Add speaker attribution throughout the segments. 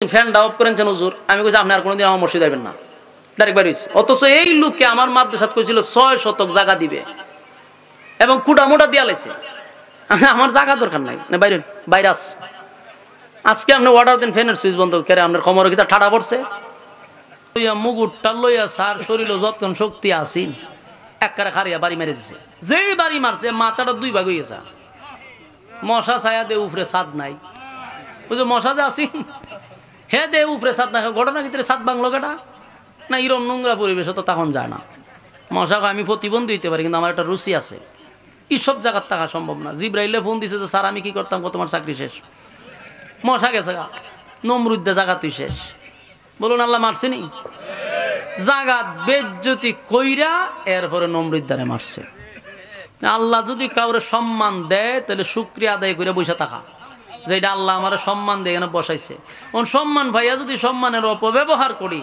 Speaker 1: ফ্যানটা অফ করেছেন হুজুর। আমি কইছি আপনি আর কোনোদিন আমার মসজিদ যাবেন না, ডাইরেক্ট বাড়ি। অথচ এই লোককে আমার মাদ্রাসাত কইছিল 6 শতক জায়গা দিবে এবং কুটা মোটা দিয়া লাইছে। আমার জায়গা দরকার নাই, না বাইরে বাইরে আস। আজকে আপনি অর্ডার দেন ফ্যানের সুইচ বন্ধ করে, আপনার কোমরে কিটা ঠাডা পড়ছে, মুগুরটা লইয়া সার শরীর যতক্ষণ শক্তি আসিন একবারে খারিয়া বাড়ি মেরে দিছে। যেই বাড়ি মারছে মাথাটা 2 ভাগ হয়ে গেছে। মশা ছায়া দে উপরে ছাদ নাই, ওই যে মশা যে আসি হে দে উপরে ছাদ নাই। ঘটনা ভিতরে ছাদ বাংলো কেটা না, এরম নোংরা পরিবেশে তো তখন যায় না। মশাকে আমি প্রতিবন্ধী হইতে পারি, কিন্তু আমার একটা রুচি আছে, এইসব জায়গার থাকা সম্ভব না। জিব্রাইলে ফোন দিছে যে স্যার আমি কি করতাম, তোমার চাকরি শেষ। মশা গেছে গা, নমরুদ্দে জায়গা তুই শেষ। বলুন আল্লাহ মারছিনি? জাগাত বেজ্জতি কইরা এরপরে নমরুদ্দারে মারছে। আল্লাহ যদি কাউরে সম্মান দেয় তাহলে শুকরিয়া আদায় করে বসে থাকা, যে এটা আল্লাহ আমার সম্মান দিয়ে এখানে বসাইছে। সম্মান ভাইয়া যদি সম্মানের অপব্যবহার করি,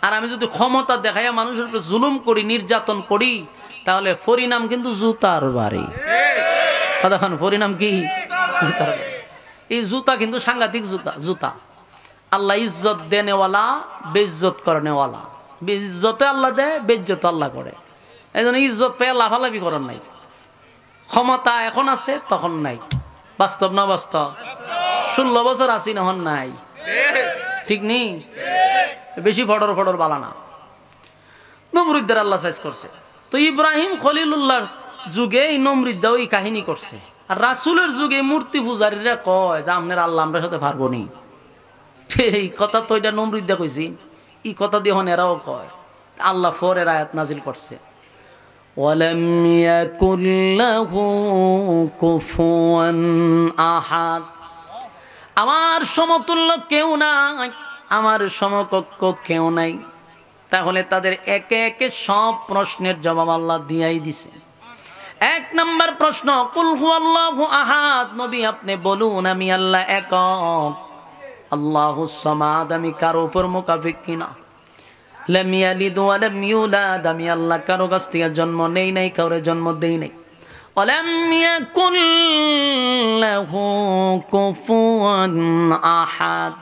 Speaker 1: আর আমি যদি ক্ষমতা দেখাইয়া মানুষের উপরে জুলুম করি, নির্যাতন করি, তাহলে পরিণাম কিন্তু জুতার বাড়ি। কতক্ষণ পরিণাম কি? জুতার বাড়ি। এই জুতা কিন্তু সাংঘাতিক জুতা। আল্লাহ ইজ্জত দেনেওয়ালা, বেইজ্জত করনেওয়ালা। বেইজ্জতে আল্লাহ দেয়, বেইজ্জত আল্লাহ করে। এই জন্য ইজ্জত পেয়ে লাফালাফি করার নাই। ক্ষমতা এখন আছে, তখন নাই। বাস্তব না বাস্তব? 16 বছর আছি, নহন নাই। ঠিক নেই? বেশি ফটর ফটর বালা না। নমরুদ্দের আল্লাহ সাইজ করছে। তো ইব্রাহিম খলিলুল্লাহর যুগে এই নমরুদ্দা ওই কাহিনী করছে। আর রাসূলের যুগে মূর্তি পূজারীরা কয় যে আপনার আল্লাহ আমরা সাথে পারবো নি। এই কথা তো এটা নমরুদ্দা কইছি, এই কথা দিয়ে হন এরাও কয়। আল্লাহ ফরের আয়াত নাজিল করছে, ওয়ালাম ইয়াকুল লাহু কুফুয়ান আহাদ। আমার সমতুল্য কেউ নাই, আমার সমকক্ষ কেউ নাই। তাহলে তাদের একে একে সব প্রশ্নের জবাব আল্লাহ দিয়াই দিছে। 1 নম্বর প্রশ্ন, কুল হুয়াল্লাহু আহাদ, নবী আপনি বলুন আমি আল্লাহ একক। আল্লাহুস সামাদ, আমি কারো উপর মুকাফিক কিনা। লাম ইয়ালিদ ওয়া লাম ইউলাদ, আমি আল্লাহ কারো কাছ থেকে জন্ম নেই নাই, কারো জন্ম দেই নাই। ওয়ালাম ইয়াকুল লাহু কুফুয়ান আহাদ,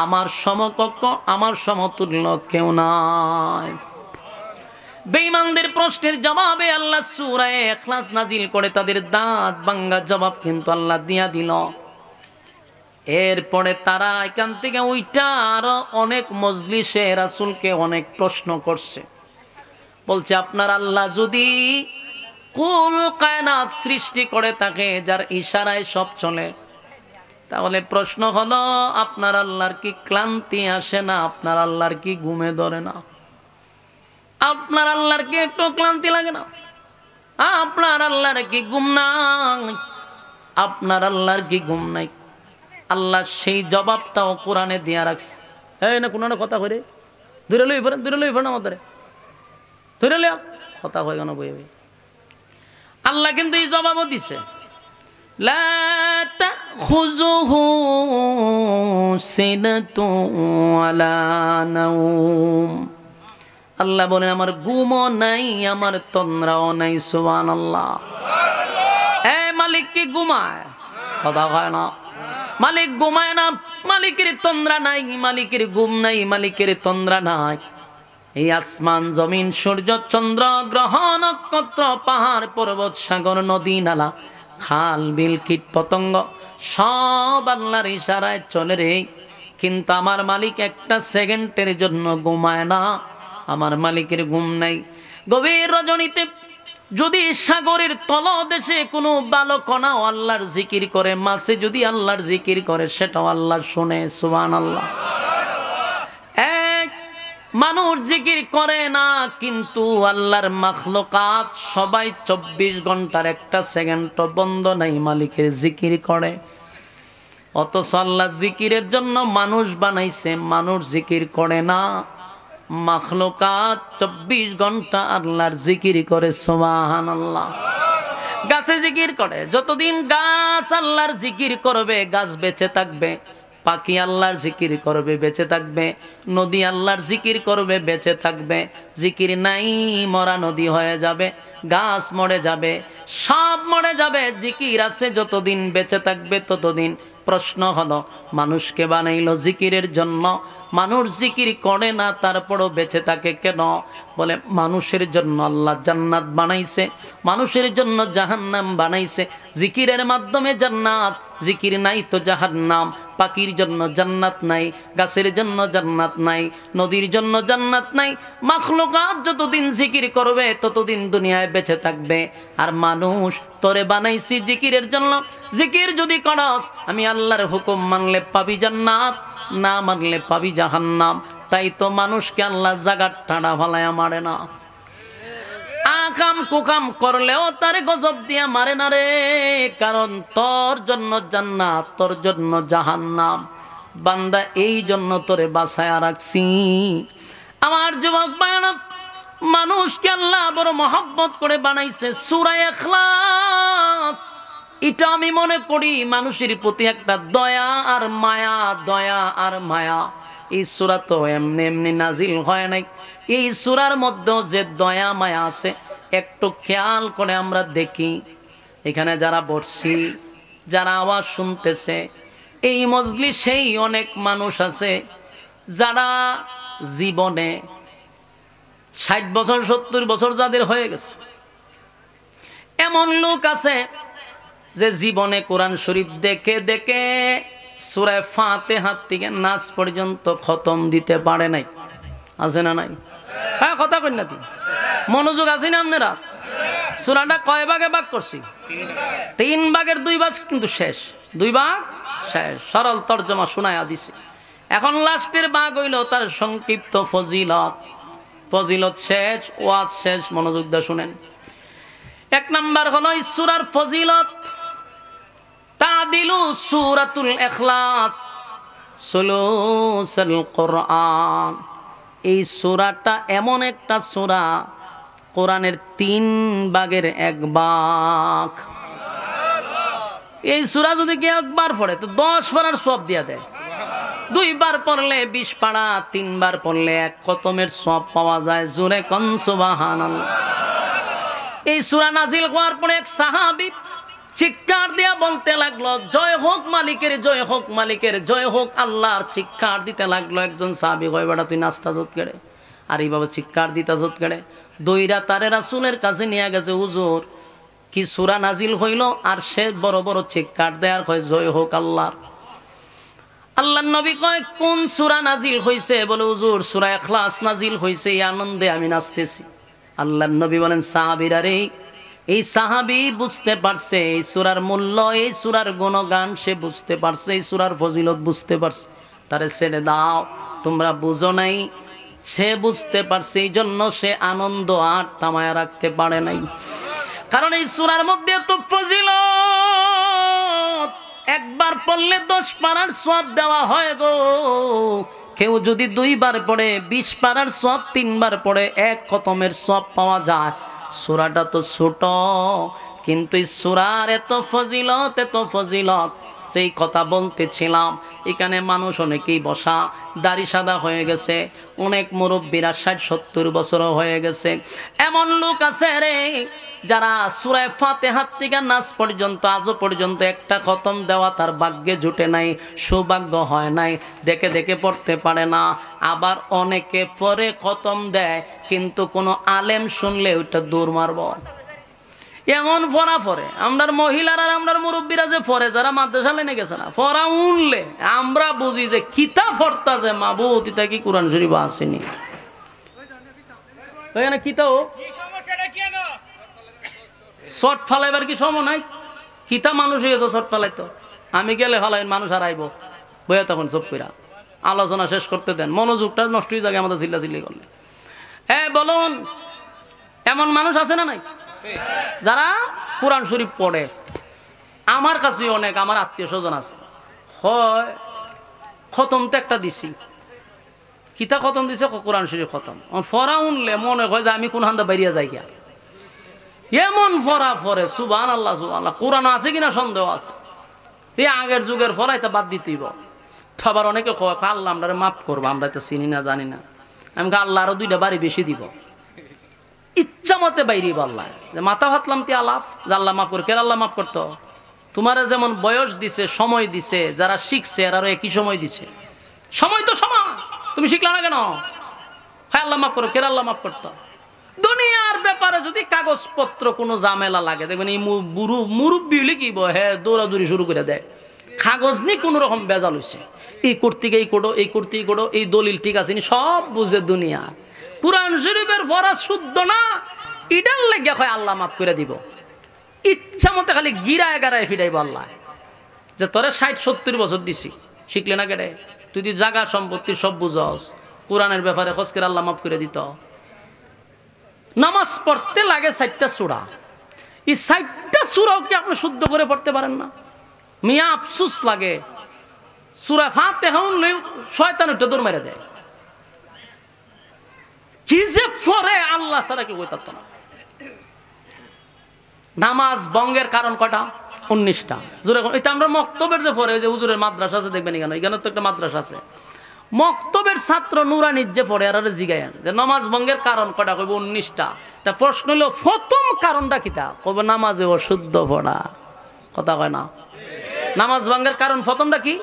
Speaker 1: আমার সমকক্ষ, আমার সমতুল্য কেউ নাই। বেঈমানদের প্রশ্নের জবাবে আল্লাহ সূরা ইখলাস নাজিল করে তাদের দাঁত ভাঙা জবাব কিন্তু আল্লাহ দিয়া দিল। এরপরে তারা এখান থেকে ওইটা আরো অনেক মজলিসে রাসূলকে অনেক প্রশ্ন করছে। বলছে আপনার আল্লাহ যদি কুল কায়নাত সৃষ্টি করে থাকে, যার ইশারায় সব চলে, তাহলে প্রশ্ন হলো আপনার আল্লাহর কি ক্লান্তি আসে না? আপনার আল্লাহর কি ঘুমে ধরে না? আপনার আল্লাহর কি একটু ক্লান্তি লাগে না? আপনার আল্লাহর কি ঘুম নাই? আপনার আল্লাহর কি ঘুম নাই? আল্লাহ সেই জবাবটাও কোরআনে দিয়া রাখছে। এই না কোনো কথা করে দূরে লই ফেরেন আমাদের ধরে লিয়া কথা হয়ে গেল বই। আল্লাহ কিন্তু এই জবাবও দিছে, লা তাখুযুহু সিনাতুন ওয়ালা নাওম। আল্লাহ বলেন আমার ঘুমও নাই, আমার তন্দ্রাও নাই। সুবহানাল্লাহ। মালিক কি ঘুমায়? কথা হয় না। মালিক ঘুমায় না, মালিকের তন্দ্রা নাই, মালিকের ঘুম নাই, মালিকের তন্দ্রা নাই। এই আসমান জমিন সূর্য চন্দ্র গ্রহ নক্ষত্র পাহাড় পর্বত সাগর নদী নালা খাল বিল কীট পতঙ্গ সব আল্লাহর ইশারায় চলে রে। কিন্তু আমার মালিক একটা সেকেন্ডের জন্য ঘুমায় না, আমার মালিকের ঘুম নাই। গভীর রজনীতে যদি সাগরের তলদেশে কোনো বালকণাও আল্লাহর জিকির করে, মাছে যদি আল্লাহর জিকির করে, সেটাও আল্লাহ শুনে। সুবহানাল্লাহ। মানুষ জিকির করে না, কিন্তু আল্লাহর মাখলুকাত সবাই 24 ঘন্টার একটা সেকেন্ড বন্ধ নাই মালিকের জিকির করে। অথচ আল্লাহ জিকিরের জন্য মানুষ বানাইছে, মানুষ জিকির করে না। মাখলুকাত 24 ঘন্টা আল্লাহর জিকির করে। সুবহানাল্লাহ। গাছে জিকির করে, যতদিন গাছ আল্লাহর জিকির করবে গাছ বেঁচে থাকবে। পাখি আল্লাহর জিকির করবে, বেঁচে থাকবে। নদী আল্লাহর জিকির করবে, বেঁচে থাকবে। জিকির নাই, মরা নদী হয়ে যাবে, গাছ মরে যাবে, সব মরে যাবে। জিকির আছে যতদিন বেঁচে থাকবে ততদিন প্রশ্ন হলো, মানুষকে বানাইলো জিকিরের জন্য, মানুষ জিকির করে না তারপরও বেঁচে থাকে কেন? বলে মানুষের জন্য আল্লাহ জান্নাত বানাইছে, মানুষের জন্য জাহান্নাম বানাইছে। জিকিরের মাধ্যমে জান্নাত, জিকির নাই তো জাহান্নাম। পাখির জন্য জান্নাত নাই, গাছের জন্য জান্নাত নাই, নদীর জন্য জান্নাত নাই। মাখলুকাত যতদিন জিকির করবে ততদিন দুনিয়ায় বেঁচে থাকবে। আর মানুষ তোরে বানাইছি জিকিরের জন্য, জিকির যদি করস আমি আল্লাহর হুকুম মানলে পাবি জান্নাত, না মানলে পাবি জাহান্নাম। তাই তো মানুষকে আল্লাহ জাগার টানা ভালায়া মারে না। আকাম কুকাম করলেও তারে গজব দিয়া মারে না রে, কারণ তোর জন্য জান্নাত, তোর জন্য জাহান্নাম। বান্দা এই জন্য তোরে বাছায়া রাখছি। আমার যুবক ভাইরা, মানুষকে আল্লাহ বড় মহব্বত করে বানাইছে। সূরা ইখলাস, এটা আমি মনে করি মানুষের প্রতি একটা দয়া আর মায়া, দয়া আর মায়া। এই সূরা তো এমনি এমনি নাজিল হয় নাই। এই সূরার মধ্যে যে দয়া মায়া আছে একটু খেয়াল করে আমরা দেখি। এখানে যারা বসছি, যারা আওয়াজ শুনতেছে, এই মজলিসেই অনেক মানুষ আছে যারা জীবনে 60 বছর 70 বছর যাদের হয়ে গেছে। এমন লোক আছে যে জীবনে কোরআন শরীফ দেখে দেখে সূরা ফাতিহা থেকে নাস পর্যন্ত খতম দিতে পারে নাই। আছে না নাই? হ্যাঁ, কথা কই না তুই? মনোযোগ আছে না আপনারা? সূরাটা কয় ভাগে ভাগ করছি? 3 ভাগের 2 ভাগ কিন্তু শেষ, 2 ভাগ শেষ। সরল তর্জমা শোনায়া দিছি। এখন লাস্টের ভাগ হইল তার সংক্ষিপ্ত ফজিলত। ফজিলত শেষ, ওয়াজ শেষ। মনোযোগ দিয়ে শুনেন। 1 নাম্বার হলো এই সূরার ফজিলত। তাদিলু সূরাতুল ইখলাস সুলুসুল কোরআন। এই সূরাটা এমন একটা সূরা, কোরআনের 3 ভাগের 1 ভাগ। এই সূরা যদি কেউ একবার পড়ে তো 10 পারার সওয়াব দিয়া দেয়। 2 বার পড়লে 20 পারা, 3 বার পড়লে 1 খতমের সওয়াব পাওয়া যায়। জোরে কোন সুবহানাল্লাহ। এই সূরা নাজিল হওয়ার পরে এক সাহাবী চিৎকার দিয়া বলতে লাগলো, জয় হোক মালিকের, জয় হোক মালিকের, জয় হোক আল্লাহর। চিৎকার দিতে লাগলো। একজন সাহাবী কয়, বেটা তুই নাস্তা জোত কেড়ে আর এইভাবে চিৎকার দিতা জোত কেড়ে? দইরা তারে রাসূলের কাছে নিয়ে গেছে। হুজুর, কি সূরা নাজিল হইল? আর সে বড় বড় চিৎকার দেয়ার কয় জয় হোক আল্লাহর। আল্লাহর নবী কয়, কোন সূরা নাজিল হইছে? বলে, হুজুর সূরা ইখলাস নাজিল হইছে, এই আনন্দে আমি নাচতেছি। আল্লাহর নবী বলেন, সাহাবীরা রে, এই সাহাবী বুঝতে পারছে এই সূরার মূল্য, এই সূরার গুণগান সে বুঝতে পারছে, এই সূরার ফজিলত বুঝতে পারছে। তারে ছেড়ে দাও, তোমরা বুঝো নাই। সে বুঝতে পারছে, এই জন্য সে আনন্দ আর থামায়া রাখতে পারে নাই। কারণ এই সূরার মধ্যে তো ফজিলত, একবার পড়লে 10 পারার সওয়াব দেওয়া হয় গো। কেউ যদি 2 বার পড়ে 20 পারার সওয়াব, 3 বার পড়ে 1 খতমের সওয়াব পাওয়া যায়। সূরাটা তো ছোট, কিন্তু এই সূরার এত ফজিলত, এত ফজিলত। সেই কথা বলতেছিলাম, এখানে মানুষ অনেকেই বসা, দাড়ি সাদা হয়ে গেছে, অনেক মুরব্বীরা 60-70 বছরও হয়ে গেছে। এমন লোক আছে রে যারা সূরা ফাতিহা থেকে নাস পর্যন্ত আজও পর্যন্ত একটা খতম দেওয়া তার ভাগ্যে জুটে নাই, সৌভাগ্য হয় নাই, দেখে দেখে পড়তে পারে না। আবার অনেকে পরে খতম দেয়, কিন্তু কোনো আলেম শুনলে ওইটা দৌড় মারব। এমন পড়া পড়ে আমরার মহিলারা, আমরার মুরব্বীরা যে পড়ে, যারা মাদ্রাসা লেনে গেছে না, পড়া উনলে আমরা বুঝি যে কিতাব পড়তা যে মাবুদ, ইতা কি কোরআন শরীফ আসেনি? কিতাব শর্ট ফালাইবার কি সময় নাই? কিতা মানুষ হয়ে গেছে শর্ট ফালাইতো। আমি গেলে ফালাই, মানুষ আর আইব বইয়া তখন চুপ কইরা আলোচনা শেষ করতে দেন। মনোযোগটা নষ্ট হয়ে যাবে আমাদের চিল্লাচিল্লি করলে। হ্যাঁ বলুন, এমন মানুষ আছে না নাই যারা কোরআন শরীফ পড়ে? আমার কাছে অনেক আমার আত্মীয় স্বজন আছে, হয় খতম তো একটা দিছি, কিতা খতম দিছে কোরআন শরীফ খতম। ফরা উনলে মনে হয় যে আমি কোন হান্দা বাইরিয়া যাই গিয়া, এমন ফরা ফরে। সুবহানাল্লাহ, সুবহানাল্লাহ। কোরআন আছে কিনা সন্দেহ আছে। এই আগের যুগের ফরাই তা বাদ দিতেইব। আবার অনেকে কয়, আল্লাহ আমরা মাফ করবো, আমরা তো চিনি না জানি না। আমি আল্লাহ আরো 2টা বাড়ি বেশি দিব, ইচ্ছা মতে বাইরে আল্লাহ। যে মাথা ভাতলাম তি আলাপ যে আল্লাহ মাফ করে, কে আল্লাহ মাফ করতো? তোমার যেমন বয়স দিছে, সময় দিছে, যারা শিখছে এরারও একই সময় দিছে। সময় তো সমান, তুমি শিখলা না কেন? হ্যাঁ আল্লাহ মাফ করো, কেরা আল্লাহ মাফ করতো? দুনিয়ার ব্যাপারে যদি কাগজপত্র কোনো ঝামেলা লাগে, দেখবেন এই মুরব্বী হলে কি হ্যাঁ দৌড়াদৌড়ি শুরু করে দেয়। কাগজ নিয়ে কোনো রকম বেজাল হয়েছে, এই করতে এই করো, এই করতে করো, এই দলিল ঠিক আছে সব বুঝে দুনিয়া। কুরআন শরীফের পড়া শুদ্ধ না, ইডার লেগে হয় আল্লাহ মাফ করে দিব। ইচ্ছা মতো খালি গিরায় গারায় ফিরাইব আল্লাহ, যে তোরে 60-70 বছর দিছি, শিখলে না কেটে? তুই যদি জাগা সম্পত্তি সব বুঝস, কোরআনের ব্যাপারে খোঁজকে আল্লাহ মাফ করে দিত। নামাজ পড়তে লাগে 4টা সূরা, এই 4টা সূরাও কি আপনি শুদ্ধ করে পড়তে পারেন না? মিয়া আফসুস লাগে, সূরা ফাতিহা হলে শয়তান উঠে দৌড় মেরে দেয়। কি যে পড়ে আল্লাহ ছাড়া কেউ কইতাত না। নামাজ ভঙ্গের কারণ কয়টা? 19টা। জোরে এটা আমরা মক্তবের যে পড়ে, যে হুজুরের মাদ্রাসা আছে দেখবেন, এখানে তো একটা মাদ্রাসা আছে, মক্তবের ছাত্র নুরানির যে পড়ে আর জিগায়েন যে নামাজ ভঙ্গের কারণ কয়টা, কইব 19টা। তা প্রশ্ন হলো প্রথম কারণটা কিটা? কইব নামাজে অশুদ্ধ পড়া। কথা কয় না? নামাজ ভঙ্গের কারণ প্রথমটা কি?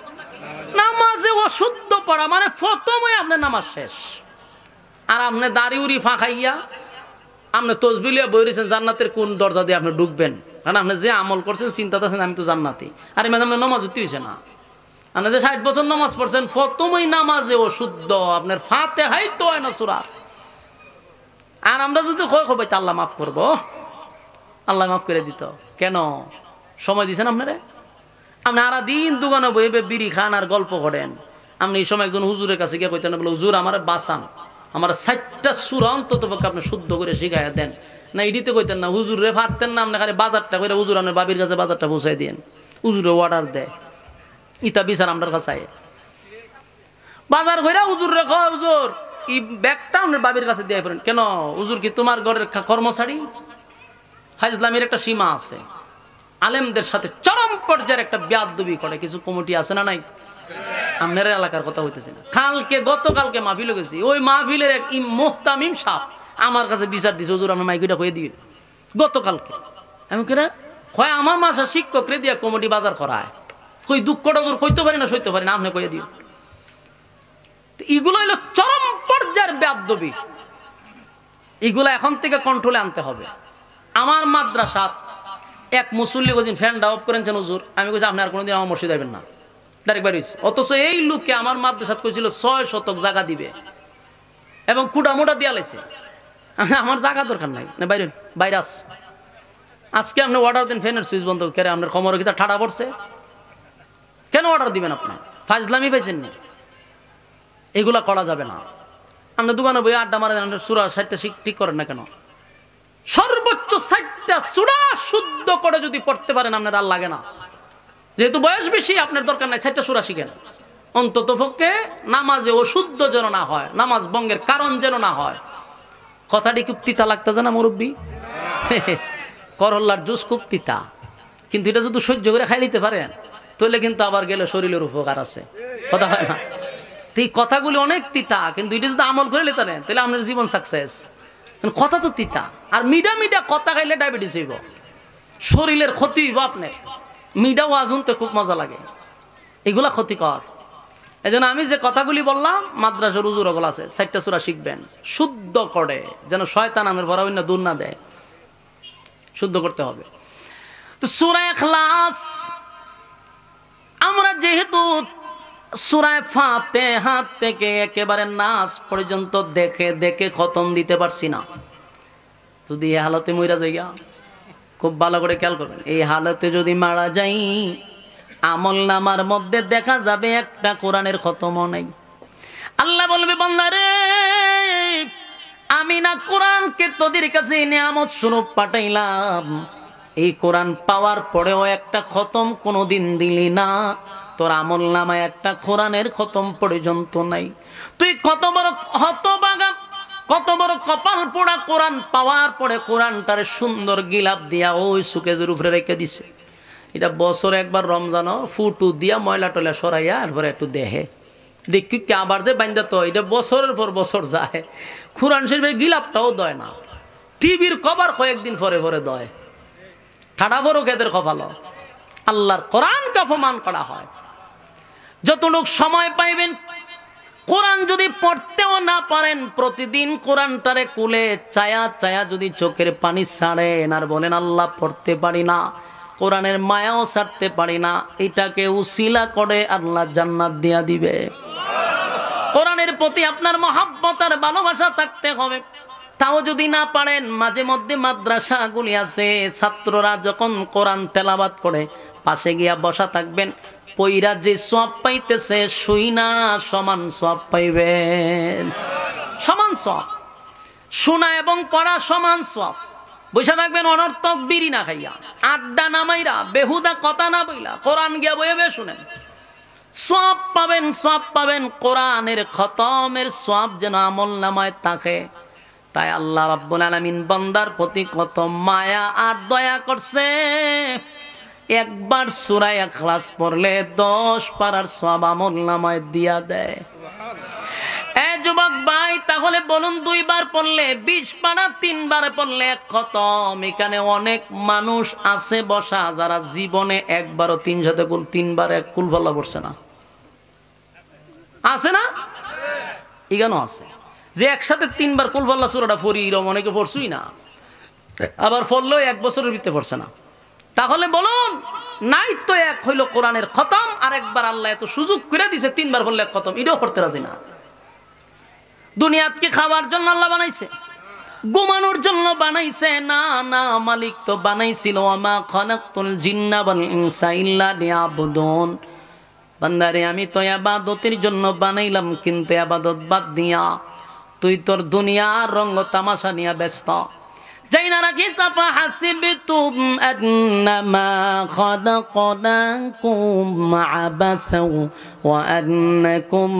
Speaker 1: নামাজে অশুদ্ধ পড়া, মানে প্রথমে আপনার নামাজ শেষ। আর আপনি দাড়ি উড়ি ফাঁকাইয়া আপনি তসবিলিয়া বই রয়েছেন জান্নাতের কোন দরজা দিয়ে আপনি ঢুকবেন, কারণ আপনি যে আমল করছেন চিন্তা আছেন আমি তো জান্নাতি, আর এমনি আপনার নামাজ উঠতে হয়েছে না। আপনি যে 60 বছর নামাজ পড়ছেন, প্রথমেই নামাজে অশুদ্ধ, আপনার ফাতিহাই তো হয় না সূরা। আর আমরা যদি কই তা আল্লাহ মাফ করবো, আল্লাহ মাফ করে দিত কেন? সময় দিয়েছেন আপনারে? আপনি আরা দিন দোকানে বইবে বিড়ি খান আর গল্প করেন। আপনি এই সময় একজন হুজুরের কাছে গিয়ে কইতেন, বলে হুজুর আমার বাঁচান, আমার 4টা সূরা অন্তত পক্ষে আপনি শুদ্ধ করে শিখাইয়া দেন। না ইডিতে কইতেন না, হুজুরে পারতেন না, আপনি খালি বাজারটা করে হুজুর আপনার বাবির কাছে বাজারটা পৌঁছাই দেন, হুজুরে অর্ডার দেয়। ইতা বিচার আপনার কাছে বাজার করে হুজুর রেখো, হুজুর এই ব্যাগটা আপনার বাবির কাছে দিয়ে পড়েন। কেন হুজুর কি তোমার ঘরের কর্মচারী? ফাজলামির একটা সীমা আছে। আলেমদের সাথে চরম পর্যায়ের একটা বেয়াদবি করে কিছু কমিটি আছে না নাই? আপনার এলাকার কথা হইতেছে না। গতকালকে মাহফিল গেছি, ওই মাহফিলের এক মুহতামিম সাহেব আমার কাছে বিচার দিছে, হুজুর আপনার মাইকিটা কয়ে দিবেন। গতকালকে আমি কেনা হয় আমার মাসা শিক্ষকরে দিয়ে কমিটি বাজার করায়, কই দুঃখটা দূর কইতে পারি না, সইতে পারি না, আপনি কয়ে দিও। এগুলো হইলো চরম পর্যায়ের বেয়াদবি, এগুলো এখন থেকে কন্ট্রোলে আনতে হবে। আমার মাদ্রাসা এক মুসল্লি কোনদিন ফ্যানটা অফ করেছেন হুজুর, আমি কইছি আপনি আর কোনোদিন আমার মসজিদ যাবেন না, ডাইরেক্ট বাইরে হয়েছে। অথচ এই লোককে আমার মাদ্রাসা কইছিল 6 শতক জায়গা দিবে এবং কুড়া মোটা দিয়া লাইছে। আমার জায়গা দরকার নাই, না বাইরে বাইরে আস। আজকে আপনি অর্ডার দেন ফ্যানের সুইচ বন্ধ করে, আপনার কোমরে কি ঠাডা পড়ছে? কেন অর্ডার দিবেন আপনি? ফাজলামি পাইছেন না? এগুলা করা যাবে না। আপনার দোকানে বই আড্ডা মারা দেন, সূরা 60টা ঠিক করেন না কেন? সর্বোচ্চ 60টা সূরা শুদ্ধ করে যদি পড়তে পারেন আপনার আর লাগে না। যেহেতু বয়স বেশি আপনার দরকার নাই, 60টা সূরা শিখেন। অন্তত পক্ষে নামাজে অশুদ্ধ যেন না হয়, নামাজ ভঙ্গের কারণ যেন না হয়। কথাটি খুব তিতা লাগতেছে না মুরব্বী? করল্লার জুস খুব তিতা, কিন্তু এটা যদি সহ্য করে খাই নিতে পারেন তাহলে কিন্তু আবার গেলে শরীরের উপকার আছে। কথা হয় না? এই কথাগুলি অনেক তিতা, কিন্তু এটা যদি আমল করে নিতে পারেন তাহলে আপনার জীবন সাকসেস। কথা তো তিতা, আর মিডা মিডা কথা খাইলে ডায়াবেটিস হইব, শরীরের ক্ষতি হইব আপনার। মিডা ওয়াজ শুনতে খুব মজা লাগে, এগুলা ক্ষতিকর। এই জন্য আমি যে কথাগুলি বললাম, মাদ্রাসার হুজুর ওগুলো আছে, 60টা সূরা শিখবেন শুদ্ধ করে, যেন শয়তান আমের ভরা অন্য দূর না দেয়। শুদ্ধ করতে হবে। তো সূরা ইখলাস আমরা যেহেতু সূরা ফাতিহা থেকে একেবারে নাস পর্যন্ত দেখে দেখে খতম দিতে পারছি না, যদি এই হালতে মইরা যাইয়া, খুব ভালো করে খেয়াল করবেন, এই হালতে যদি মারা যাই আমল নামার মধ্যে দেখা যাবে একটা কোরআনের খতমও নাই। আল্লাহ বলবে বান্দারে, আমি না কোরআনকে তোদের কাছে নিয়ামত স্বরূপ পাঠাইলাম, এই কোরআন পাওয়ার পরেও একটা খতম কোনোদিন দিলি না, তোর আমল নামায় একটা কোরআনের খতম পর্যন্ত নাই। তুই কত বড় হতভাগা, কত বড় কপাল পোড়া, কোরআন পাওয়ার পরে কোরআনটার সুন্দর গিলাপ দিয়া ওই সুকেজের উপরে রেখে দিছে। এটা বছরে একবার রমজানও ফুটু দিয়া ময়লা টয়লা সরাইয়া এরপরে একটু দেহে দেখি কি আবার যে বান্ধা, তো এটা বছরের পর বছর যায়, কোরআন শরীফের গিলাপটাও দয় না, টিভির কভার কয়েকদিন পরে পরে দয়। ঠাডা বড় খেদের কপাল, আল্লাহর কোরআনকে অপমান করা হয়। যতটুক সময় পাইবেন কোরআন যদি পড়তেও না পারেন, প্রতিদিন কোরআনটারে কুলে চায়া চায়া যদি চোখের পানি ছাড়েন আর বলেন আল্লাহ পড়তে পারি না, কোরআনের মায়াও ছাড়তে পারি না, এটাকে উসিলা করে আল্লাহ জান্নাত দিয়া দিবে। কোরআনের প্রতি আপনার মহব্বত আর ভালোবাসা থাকতে হবে। তাও যদি না পারেন, মাঝে মধ্যে মাদ্রাসাগুলি আছে, ছাত্ররা যখন কোরআন তেলাওয়াত করে পাশে গিয়া বসা থাকবেন, পইরা যে সওয়াব পাইতেছে শুইনা সমান সওয়াব পাইবেন। সমান সওয়াব, শোনা এবং পড়া সমান সওয়াব। বসে থাকবেন অনর্থক বিড়ি না খাইয়া, আড্ডা না মাইরা, বেহুদা কথা না বইলা কোরআন গিয়া বইবে শুনেন, সওয়াব পাবেন, সওয়াব পাবেন। কোরআনের খতমের সওয়াব যেন আমলনামায় থাকে। তাই আল্লাহ রাব্বুল আলামিন বান্দার প্রতি কত মায়া আর দয়া করছে। একবার সূরা ইখলাস পড়লে 10 পারার সওয়াব আমলনামায় দিয়া দেয়। যুবক ভাই, তাহলে বলুন 2 বার পড়লে 20 পারা, 3 বার পড়লে খতম। এখানে অনেক মানুষ আছে বসা যারা জীবনে একবারও 3 বার এক কুল ফল্লা পড়ছে না। আছে না? এখানেও আছে যে একসাথে 3 বার কুল ফল্লা সূরাটা পড়ি, এরকম অনেকে পড়ছুই না, আবার পড়লেও 1 বছরের ভিতরে পড়ছে না। তাহলে বলুন, নাই তো এক হইল কোরআনের খতম, আর একবার আল্লাহ এত সুযোগ করে দিছে 3 বার পড়লে খতম, এটাও পড়তে রাজি না। দুনিয়াতকে খাওয়ার জন্য আল্লাহ বানাইছে, ঘুমানোর জন্য বানাইছে না? না, মালিক তো বানাইছিল ওয়ামা খালাকতুল জিন্না ওয়াল ইনসা ইল্লা লিয়াবুদুন। বান্দারে আমি তো ইবাদতের জন্য বানাইলাম, কিন্তু ইবাদত বাদ দিয়া তুই তোর দুনিয়ার রঙ্গ তামাশা নিয়ে ব্যস্ত। জাইনা রাখি সাফা হাসিবতুম আন্নামা খালাকনাকুম আবাসাও ওয়া আন্নাকুম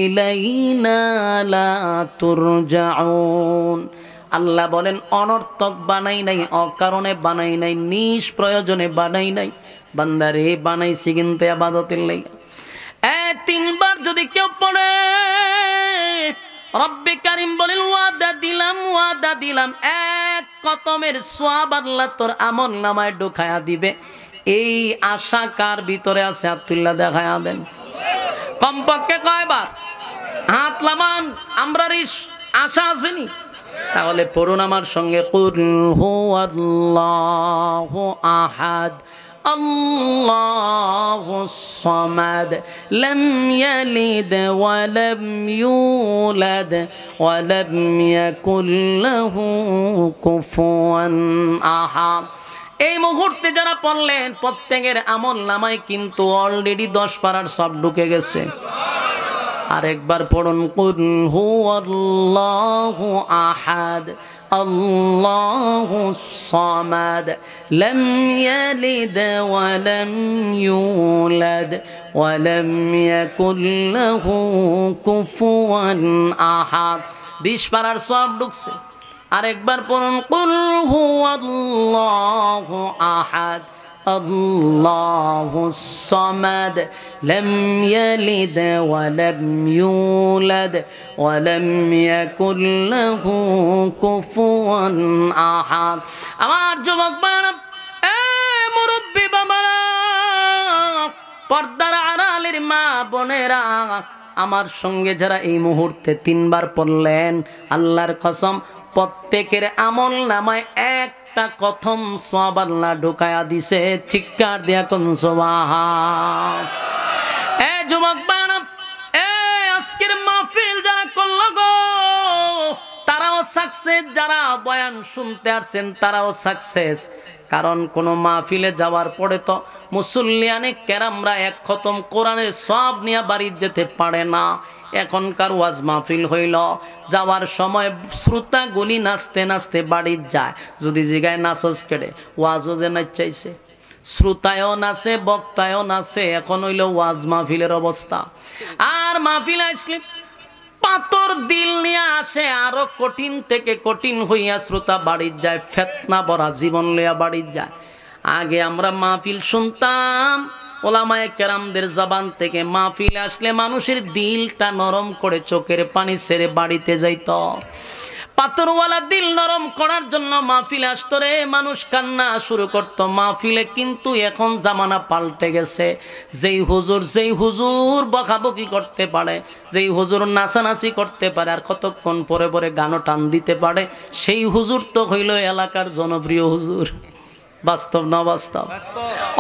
Speaker 1: ইলাইনা লা তুরজাউন। আল্লাহ বলেন অনর্থক বানাই নাই, অকারণে বানাই নাই, নিষ্প্রয়োজনে বানাই নাই। বান্দারে বানাইছি কিন্তু ইবাদতের লাগি। 3 বার যদি কেউ পড়ে, রব্বে কারীম বলেন ওয়াদা দিলাম, ওয়াদা দিলাম, এক কতমের সওয়াব আল্লাহ তোর আমলনামায় ঢুকায়া দিবে। এই আশা কার ভিতরে আছে? আব্দুল্লাহ দেখায়া দেন। কমপক্ষে কয়বার হাত লামান? আমরার আশা আসেনি? তাহলে পড়ুন আমার সঙ্গে, কুল হুয়াল্লাহু আহাদ আল্লাহুস সামাদ লাম ইয়ালিদ ওয়া লাম ইউলাদ ওয়া লাম ইয়াকুল লাহু কুফুয়ান আহাদ। এই মুহূর্তে যারা পড়লেন প্রত্যেকের আমলনামায় কিন্তু অলরেডি 10 পারার সব ঢুকে গেছে। আরেকবার পড়ুন, কুল হুয়াল্লাহু আহাদ আল্লাহুস সামাদ লাম ইয়ালিদ ওয়া লাম ইউলাদ ওয়া লাম ইয়াকুল লাহু কুফুয়ান আহাদ। 20 পারার সব ঢুকছে। আরেকবার পড়ুন, কুল হুয়াল্লাহু আহাদ আল্লাহুস সামাদ লাম ইয়ালিদ ওয়া লাম ইউলাদ ওয়া লাম ইয়াকুল লাহু কুফুয়ান আহাদ। আমার যুবক বাবা, মুরব্বি বাবারা, পর্দার আড়ালের মা বোনেরা, আমার সঙ্গে যারা এই মুহূর্তে 3 বার পড়লেন, আল্লাহর কসম প্রত্যেকের আমলনামায় একটা কথম সওয়াব আল্লাহ ঢুকায়া দিছে। চিৎকার দিয়া কোন সুবহান। যুবক বাবা, আজকের মাহফিল যারা করলো গো, তারাও সাকসেস। যারা বয়ান শুনতে আসছেন তারাও সাকসেস। কারণ কোন মাহফিলে যাওয়ার পরে তো মুসল্লিয়ানে কেরামরা এক খতম কোরআনের সওয়াব নিয়ে বাড়ি যেতে পারে না। এখনকার ওয়াজ মাহফিল হইল, যাওয়ার সময় শ্রোতাগুলি নাচতে নাচতে বাড়ি যায়। যদি জিগায় নাচস কেড়ে, ওয়াজও যে নাচাইছে, শ্রোতায়ও নাচে, বক্তায়ও নাচে। এখন হইল ওয়াজ মাহফিলের অবস্থা। আর মাহফিল আসলে পাথর দিল নিয়ে আসে, আরো কঠিন থেকে কঠিন হইয়া শ্রোতা বাড়ি যায়, ফেতনা ভরা জীবন লইয়া বাড়ি যায়। আগে আমরা মাহফিল শুনতাম ওলামায়ে কেরামদের জবান থেকে। মাহফিল আসলে মানুষের দিলটা নরম করে চোখের পানি ছেড়ে বাড়িতে যাইত। পাথরওয়ালা দিল নরম করার জন্য মাহফিলে আসতো রে, মানুষ কান্না শুরু করতো মাহফিলে। কিন্তু এখন জামানা পাল্টে গেছে। যেই হুজুর বকাবকি করতে পারে, যেই হুজুর নাচানাচি করতে পারে, আর কতক্ষণ পরে পরে গানও টান দিতে পারে, সেই হুজুর তো হইল এলাকার জনপ্রিয় হুজুর। বাস্তব না বাস্তব?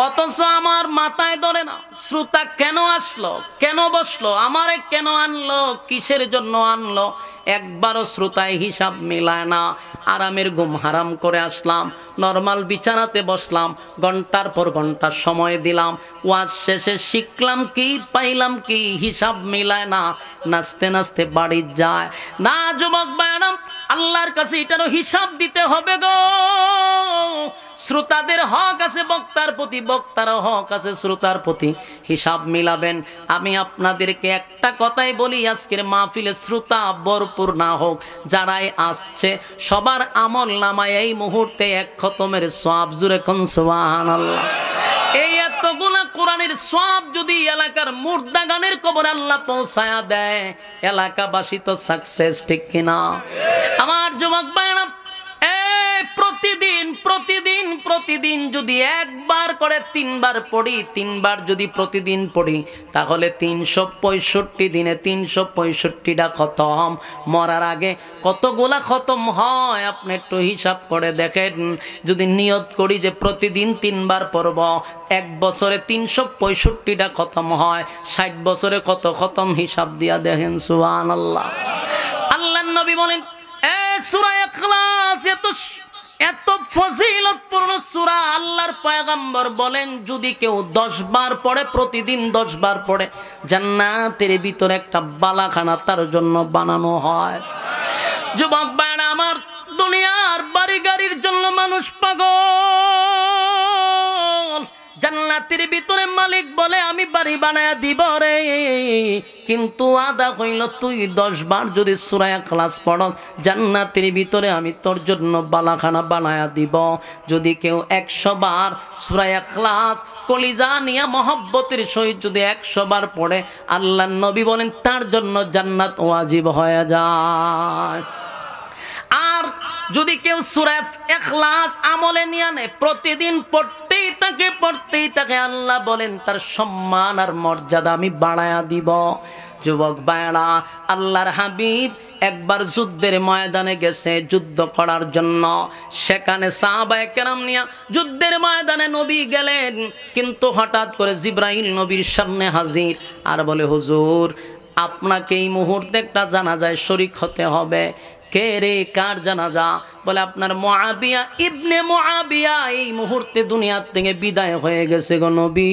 Speaker 1: অথচ আমার মাথায় ধরে না, শ্রোতা কেন আসলো, কেন বসলো, আমারে কেন আনলো, কিসের জন্য আনলো, একবারও শ্রোতায় হিসাব মিলায় না। আরামের ঘুম হারাম করে আসলাম, নরমাল বিছানাতে বসলাম, ঘন্টার পর ঘন্টা সময় দিলাম, ওয়াজ শেষে শিখলাম কি, পাইলাম কি, হিসাব মিলায় না। নাচতে নাচতে বাড়ি যায় না। যুবক ভাইরা, আল্লাহর কাছে এটারও হিসাব দিতে হবে গো। শ্রোতাদের হক আছে বক্তার প্রতি, বক্তারও হক আছে শ্রোতার প্রতি, হিসাব মিলাবেন। আমি আপনাদেরকে একটা কথাই বলি, আজকের মাহফিলে শ্রোতা ভরপুর না হোক, যারাই আসছে সবার আমল নামায় এই মুহূর্তে এক খতমের সওয়াব, জুরে কোন সুবহানাল্লাহ। এই এতগুলা কোরআনের সওয়াব যদি এলাকার মুর্দা গানের কবরে আল্লাহ পৌঁছায়া দেয়, এলাকাবাসী তো সাকসেস, ঠিক কিনা? আমার যুবক ভাইরা, প্রতিদিন যদি একবার করে 3 বার পড়ি, 3 বার যদি প্রতিদিন পড়ি, তাহলে 365 দিনে 365টা খতম। মরার আগে কতগুলা খতম হয় আপনি একটু হিসাব করে দেখেন। যদি নিয়ত করি যে প্রতিদিন 3 বার পড়ব, 1 বছরে 365টা খতম হয়, 60 বছরে কত খতম হিসাব দিয়া দেখেন। সুবহানাল্লাহ। আল্লাহর নবী বলেন, সূরা ইখলাস এত ফজিলতপূর্ণ সূরা, আল্লাহর পয়গম্বর বলেন যদি কেউ 10 বার পড়ে, প্রতিদিন 10 বার পড়ে, জান্নাতের ভিতরে একটা বালাখানা তার জন্য বানানো হয়। যুবক ভাইরা আমার, দুনিয়ার বাড়ি গাড়ির জন্য মানুষ পাগল, জান্নাতের ভিতরে মালিক বলে আমি বাড়ি বানায়া দিব রে। কিন্তু আদা হইল তুই 10 বার যদি সূরা ইখলাস পড়স, জান্নাতের ভিতরে আমি তোর জন্য বালাখানা বানায়া দিব। যদি কেউ 100 বার সূরা ইখলাস কলিজা নিয়া মহব্বতের সহিত যদি 100 বার পড়ে, আল্লাহর নবী বলেন তার জন্য জান্নাত ওয়াজিব হয়ে যায়। আর যদি কেউ সূরা ইখলাস আমলে নিয়ে নেয়, প্রতিদিন পড়তেই থাকে, আল্লাহ বলেন তার সম্মান আর মর্যাদা আমি বাড়ায়া দিব। যুবক ভাইরা, আল্লাহর হাবিব একবার যুদ্ধের ময়দানে গেছে যুদ্ধ করার জন্য। সেখানে সাহাবায়ে কেরাম নিয়া যুদ্ধের ময়দানে নবী গেলেন, কিন্তু হঠাৎ করে জিবরাইল নবীর সামনে হাজির আর বলে, হুজুর আপনাকে এই মুহূর্তে একটা জানাজায় শরীক হতে হবে। কে রে, কার জানাজা? বলে আপনার মুআবিয়া ইবনে মুআবিয়া এই মুহূর্তে দুনিয়া থেকে বিদায় হয়ে গেছে গো নবী,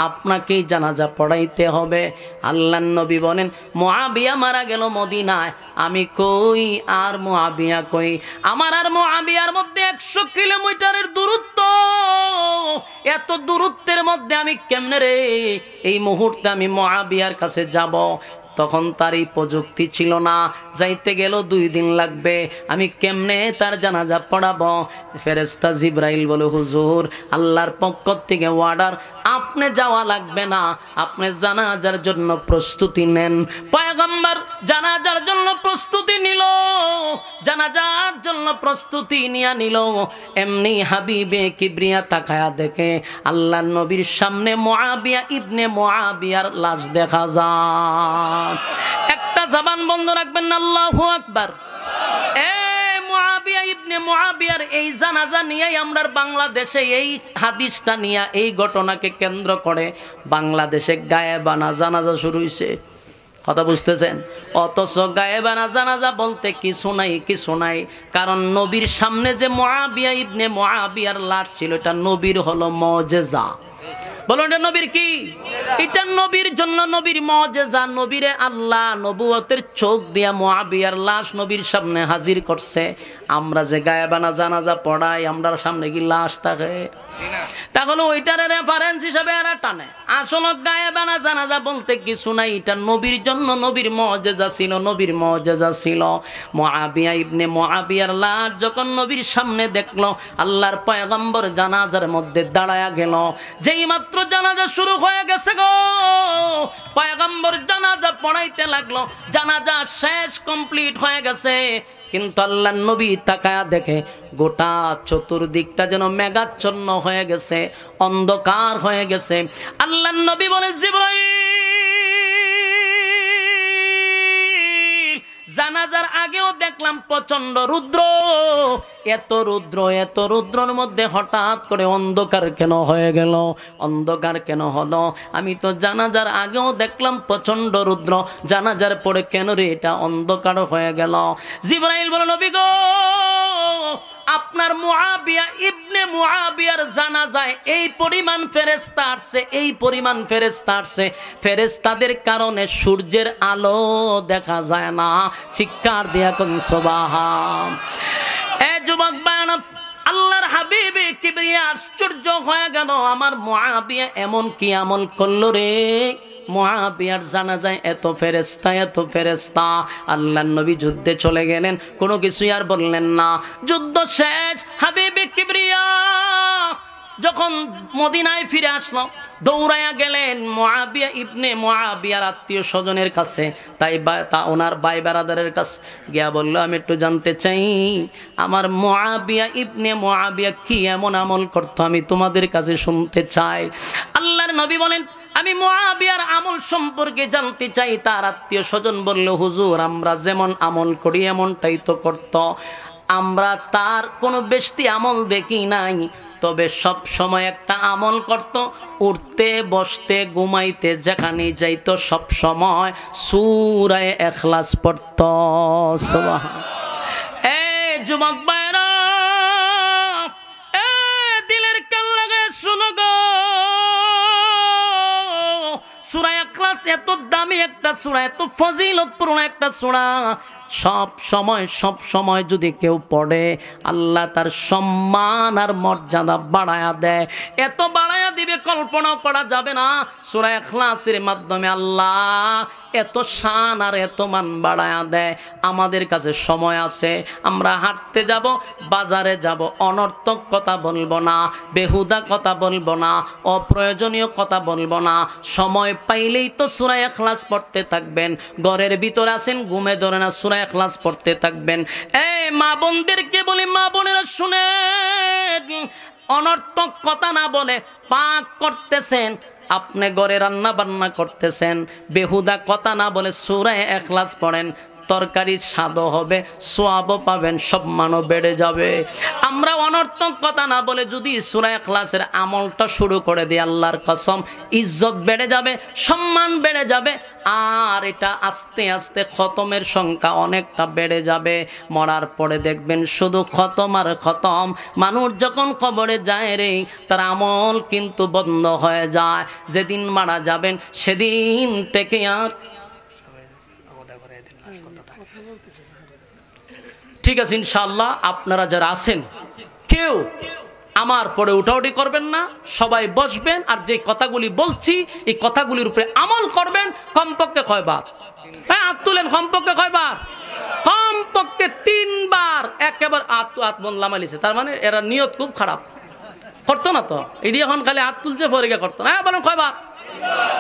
Speaker 1: আপনাকেই জানাজা পড়াইতে হবে। আল্লাহর নবী বলেন, মুআবিয়া মারা গেল মদিনায়, আমি কই আর মুআবিয়া কই? আমার আর মুআবিয়ার মধ্যে 100 কিলোমিটারের দূরত্ব। এত দূরত্বের মধ্যে আমি কেমনে রে এই মুহূর্তে আমি মুআবিয়ার কাছে যাব? তখন তার এই প্রযুক্তি ছিল না, যাইতে গেল 2 দিন লাগবে, আমি কেমনে তার জানাজা পড়াবো? ফেরেশতা জিবরাইল বলে, হুজুর আল্লাহর পক্ষ থেকে অর্ডার, আপনি যাওয়া লাগবে না, আপনি জানাজার জন্য প্রস্তুতি নেন। পয়গম্বর জানাজার জন্য প্রস্তুতি নিল, জানাজার জন্য প্রস্তুতি নিল। এমনি হাবিবে কিবরিয়া তাকায়া দেখে আল্লাহর নবীর সামনে মুআবিয়া ইবনে মুআবিয়ার লাশ দেখা যায়। একটা জবান বন্ধ রাখবেন না, আল্লাহু আকবার। মুআবিয়া ইবনে মুআবিয়ার এই জানাজা নিয়ে আমরা বাংলাদেশে এই হাদিসটা নিয়ে, এই ঘটনাকে কেন্দ্র করে বাংলাদেশে গায়েবানা জানাজা শুরু হয়েছে। কথা বুঝতেছেন? অথচ গায়েবানা জানাজা বলতে কিছু নাই, কারণ নবীর সামনে যে মুআবিয়া ইবনে মুআবিয়ার লাশ ছিল, এটা নবীর হলো মুজিজা। বলুন এটা নবীর কি? এটা নবীর জন্য নবীর মুজিজা। নবীরে আল্লাহ নবুয়তের চোখ দিয়া মুআবিয়ার লাশ নবীর সামনে হাজির করছে। আমরা যে গায়েবানা জানাজা পড়াই, আমরার সামনে কি লাশ থাকে? তাহলে ওইটার রেফারেন্স হিসাবে এরা টানে। আসলে গায়েবানা জানাজা বলতে কিছু নাই, এটা নবীর জন্য নবীর মুআজিজা ছিল, নবীর মুআজিজা ছিল। মুআবিয়া ইবনে মুআবিয়ার লাশ যখন নবীর সামনে দেখলো, আল্লাহর পয়গম্বর জানাজার মধ্যে দাঁড়ায়া গেল। যেই মাত্র জানাজা শুরু হয়ে গেছে গো, পয়গম্বর জানাজা পড়াইতে লাগলো। জানাজা শেষ, কমপ্লিট হয়ে গেছে, কিন্তু আল্লাহর নবী তাকায়া দেখে গোটা চতুর্দিকটা যেন মেঘাচ্ছন্ন হয়ে গেছে, অন্ধকার হয়ে গেছে। আল্লাহর নবী বলে, জিবরাইল, জানাজার আগেও দেখলাম প্রচন্ড রুদ্র, এত রুদ্র, এত রুদ্রর মধ্যে হঠাৎ করে অন্ধকার কেন হয়ে গেল? অন্ধকার কেন হলো? আমি তো জানাজার আগেও দেখলাম প্রচন্ড রুদ্র, জানাজার পরে কেন রে এটা অন্ধকার হয়ে গেল? জিবরাইল বলে, নবী গো, আপনার মুআবিয়া ইবনে মুআবিয়ার জানাজায় এই পরিমাণ ফেরেশতা আসছে, এই পরিমাণ ফেরেশতা আসছে, ফেরেশতাদের কারণে সূর্যের আলো দেখা যায় না। চিৎকার দিয়া কোন সুবহান। এ যুবক বায়না, আল্লাহর হাবিবে কিবরিয়া আশ্চর্য হয়ে গেল, আমার মুআবিয়া এমন কি আমল করলো রে? মুআবিয়ার জানাজায় এত ফেরেশতা, এত ফেরেশতা। আল্লাহর নবী যুদ্ধে চলে গেলেন, কোনো কিছুই আর বললেন না। যুদ্ধ শেষ, হাবিবে কিবরিয়া যখন মদিনায় ফিরে আসলো, দৌড়াইয়া গেলেন মুআবিয়া ইবনে মুআবিয়ার আত্মীয় স্বজনের কাছে, তাই ওনার ভাই বেরাদারের কাছে গিয়া বলল, আমি একটু জানতে চাই আমার মুআবিয়া ইবনে মুআবিয়া কি এমন আমল করতো, আমি তোমাদের কাছে শুনতে চাই। আল্লাহর নবী বলেন, আমি মুআবিয়ার আমল সম্পর্কে জানতে চাই। তার আত্মীয় স্বজন বলল, হুজুর, আমরা যেমন আমল করি এমনটাই তো করত, আমরা তার কোনো বেশি আমল দেখি নাই, তবে সব সময় একটা আমল করত, উঠতে বসতে ঘুমাইতে যেখানে যাইতো সব সময় সূরা ইখলাস পড়ত। সুবহান। এই যুবক ভাইরা, দিলের কান লাগায় শুনো গো, সূরা ইখলাস এত দামি একটা সূরা, এত ফজিলতপূর্ণ একটা সূরা। সব সময় যদি কেউ পড়ে, আল্লাহ তার সম্মান আর মর্যাদা বাড়ায়া দেয়। এত বাড়ায়া দিবে কল্পনা করা যাবে না। সূরা ইখলাসের মাধ্যমে আল্লাহ এত শান আর এত মান বাড়ায়া দেয়। আমাদের কাছে সময় আছে, আমরা হাঁটতে যাব, বাজারে যাব, অনর্থক কথা বলবো না, বেহুদা কথা বলবো না, অপ্রয়োজনীয় কথা বলবো না। সময় পাইলেই তো সূরা ইখলাস পড়তে থাকবেন। ঘরের ভিতরে আছেন, ঘুমে ধরে না, সূরা ইখলাস পড়তে থাকবেন। এই মা বোনদেরকে বলি, মা বোনেরা শুনেন, অনর্থক কথা না বলে, পাক করতেছেন, আপনি ঘরে রান্না বান্না করতেছেন, বেহুদা কথা না বলে সূরা ইখলাস পড়েন, তরকারির স্বাদও হবে, সোয়াবও পাবেন, সম্মানও বেড়ে যাবে। আমরা অনর্থক কথা না বলে যদি সূরা ইখলাসের আমলটা শুরু করে দিই, আল্লাহর কসম ইজ্জত বেড়ে যাবে, সম্মান বেড়ে যাবে, আর এটা আস্তে আস্তে খতমের সংখ্যা অনেকটা বেড়ে যাবে। মরার পরে দেখবেন শুধু খতম আর খতম। মানুষ যখন কবরে যায় রে, তার আমল কিন্তু বন্ধ হয়ে যায়। যেদিন মারা যাবেন সেদিন থেকে আর ঠিক আছে ইনশাআল্লাহ, আপনারা যারা আছেন কেউ আমার পরে উঠাউঠি করবেন না, সবাই বসবেন, আর যে কথাগুলি বলছি এই কথাগুলির উপরে আমল করবেন। কমপক্ষে কয়বার? হ্যাঁ, হাত তুলেন। কমপক্ষে কয়বার? কমপক্ষে 3 বার। একেবারে হাত বললাম আলিছে, তার মানে এরা নিয়ত খুব খারাপ, করতো না তো। এটি এখন খালি হাত তুলছে, পরে গিয়ে করতো না। হ্যাঁ বলেন কয়বার?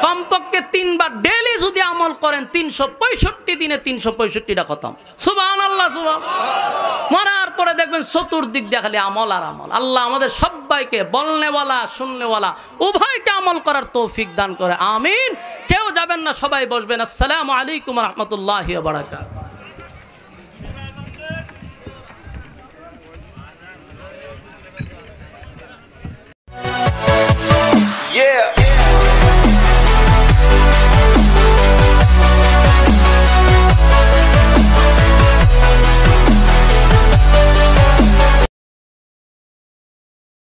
Speaker 1: কমপক্ষে 3 বার ডেইলি যদি আমল করেন, 365 দিনে 365টা খতম। সুবহানাল্লাহ, সুবহান। মরার পরে দেখবেন চতুর্দিক দিয়ে খালি আমল আর আমল। আল্লাহ আমাদের সবাইকে বলনেওয়ালা শুননেওয়ালা উভয়কে আমল করার তৌফিক দান করে, আমিন। কেউ যাবেন না, সবাই বসবেন। আসসালামু আলাইকুম ওয়া রাহমাতুল্লাহি ওয়া বারাকাতুহু।
Speaker 2: Yeah.